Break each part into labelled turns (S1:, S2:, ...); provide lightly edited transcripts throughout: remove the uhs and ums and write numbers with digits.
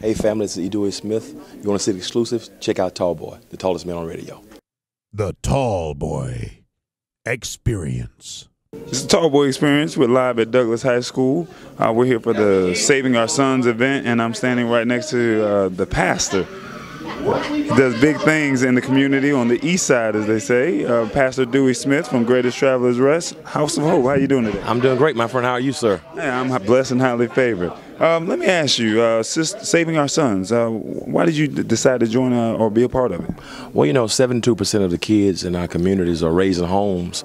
S1: Hey family, this is Dewey Smith. You want to see the exclusive? Check out Tallboy, the tallest man on radio.
S2: The Tallboy Experience.
S3: This is the Tallboy Experience. We're live at Douglas High School. We're here for the Saving Our Sons event, and I'm standing right next to the pastor. He does big things in the community on the east side, as they say. Pastor Dewey Smith from Greatest Travelers Rest, House of Hope. How you doing today?
S1: I'm doing great, my friend. How are you, sir?
S3: Hey, I'm blessed and highly favored. Let me ask you, Saving Our Sons, why did you decide to join or be a part of it?
S1: Well, 72% of the kids in our communities are raised in homes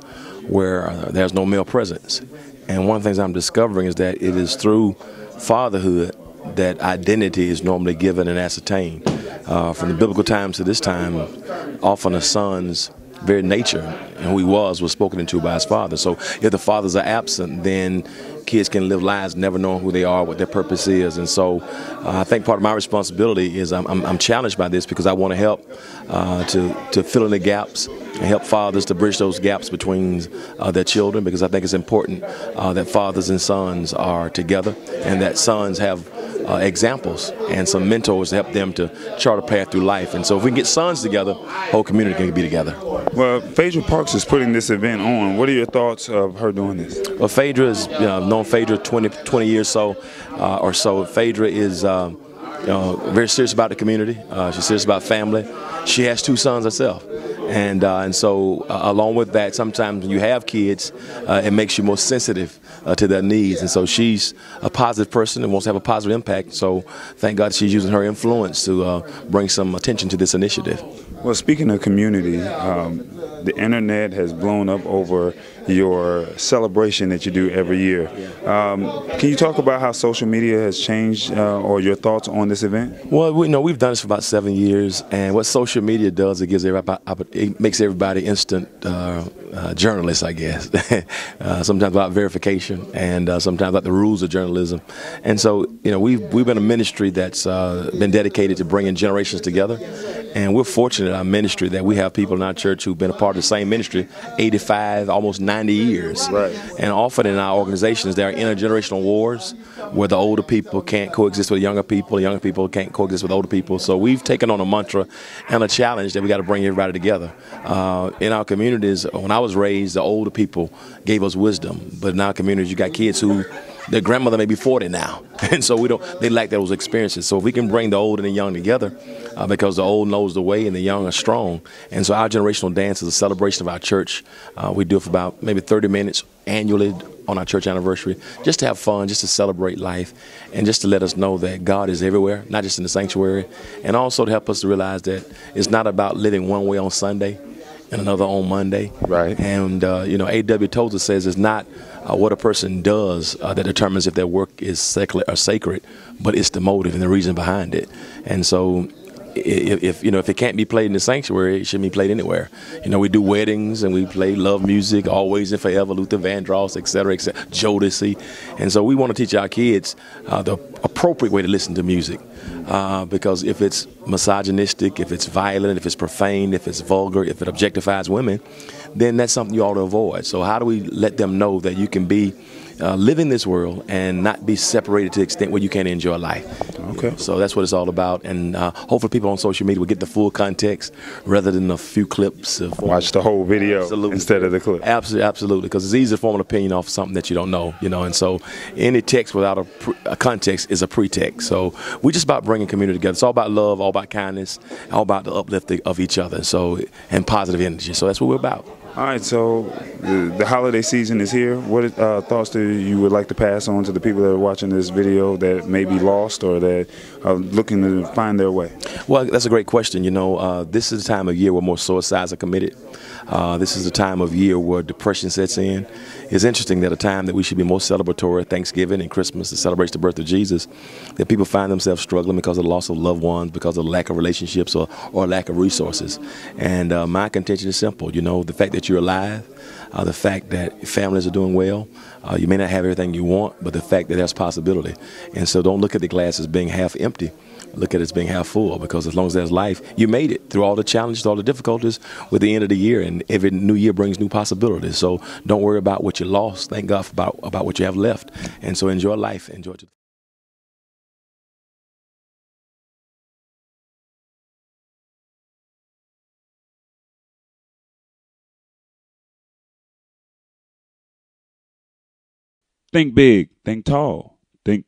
S1: where there's no male presence. And one of the things I'm discovering is that it is through fatherhood that identity is normally given and ascertained. From the biblical times to this time, often a son's very nature and who he was spoken into by his father. So if the fathers are absent, then kids can live lives never knowing who they are, what their purpose is. And so I think part of my responsibility is I'm challenged by this because I want to help to fill in the gaps and help fathers to bridge those gaps between their children, because I think it's important that fathers and sons are together and that sons have examples and some mentors to help them to chart a path through life. And so if we can get sons together, the whole community can be together.
S3: Well, Phaedra Parks is putting this event on. What are your thoughts of her doing this?
S1: Well, Phaedra is, I've known Phaedra 20 years or so. Phaedra is very serious about the community. She's serious about family. She has 2 sons herself. And so along with that, sometimes when you have kids, it makes you more sensitive to their needs. And so she's a positive person and wants to have a positive impact. So thank God she's using her influence to bring some attention to this initiative.
S3: Well, speaking of community, the internet has blown up over your celebration that you do every year. Can you talk about how social media has changed or your thoughts on this event?
S1: Well, we've done this for about 7 years, and what social media does, it makes everybody instant journalists, I guess. Sometimes without verification, and sometimes without the rules of journalism. And so, we've been a ministry that's been dedicated to bringing generations together. And we're fortunate in our ministry that we have people in our church who've been a part of the same ministry 85, almost 90 years.
S3: Right.
S1: And often in our organizations, there are intergenerational wars where the older people can't coexist with younger people can't coexist with older people. So we've taken on a mantra and a challenge that we got to bring everybody together. In our communities, when I was raised, the older people gave us wisdom. But in our communities, you got kids who their grandmother may be 40 now, and so they lack those experiences. So if we can bring the old and the young together, because the old knows the way and the young are strong. And so our generational dance is a celebration of our church. We do it for about maybe 30 minutes annually on our church anniversary, just to have fun, just to celebrate life, and just to let us know that God is everywhere, not just in the sanctuary, and also to help us to realize that it's not about living one way on Sunday and another on Monday.
S3: Right.
S1: And, A.W. Tozer says it's not what a person does that determines if their work is secular or sacred, but it's the motive and the reason behind it. And so if it can't be played in the sanctuary, it shouldn't be played anywhere. We do weddings and we play love music, Always and Forever, Luther Vandross, et cetera, Jodeci. And so we want to teach our kids the appropriate way to listen to music. Because if it's misogynistic, if it's violent, if it's profane, if it's vulgar, if it objectifies women, then that's something you ought to avoid. So how do we let them know that you can be live in this world and not be separated to the extent where you can't enjoy life?
S3: Okay.
S1: So that's what it's all about, and hopefully people on social media will get the full context rather than a few clips.
S3: Watch the whole video instead of the clip.
S1: Absolutely, because it's easy to form an opinion off something that you don't know, and so any text without a context is a pretext. So we're just about bringing community together. It's all about love, all about kindness, all about the uplifting of each other, and positive energy. So that's what we're about.
S3: All right, so the holiday season is here. What thoughts do you would like to pass on to the people that are watching this video that may be lost or that are looking to find their way?
S1: Well, that's a great question. This is the time of year where more suicides are committed. This is the time of year where depression sets in. It's interesting that a time that we should be more celebratory, Thanksgiving and Christmas, that celebrates the birth of Jesus, that people find themselves struggling because of the loss of loved ones, because of lack of relationships or lack of resources. And my contention is simple. The fact that you're alive, the fact that families are doing well, you may not have everything you want, but the fact that there's possibility. And so don't look at the glass as being half empty. Look at it as being half full, because as long as there's life, you made it through all the challenges, all the difficulties with the end of the year, and every new year brings new possibilities. So don't worry about what you lost. Thank God about what you have left. And so enjoy life. Enjoy it.
S4: Think big, think tall, think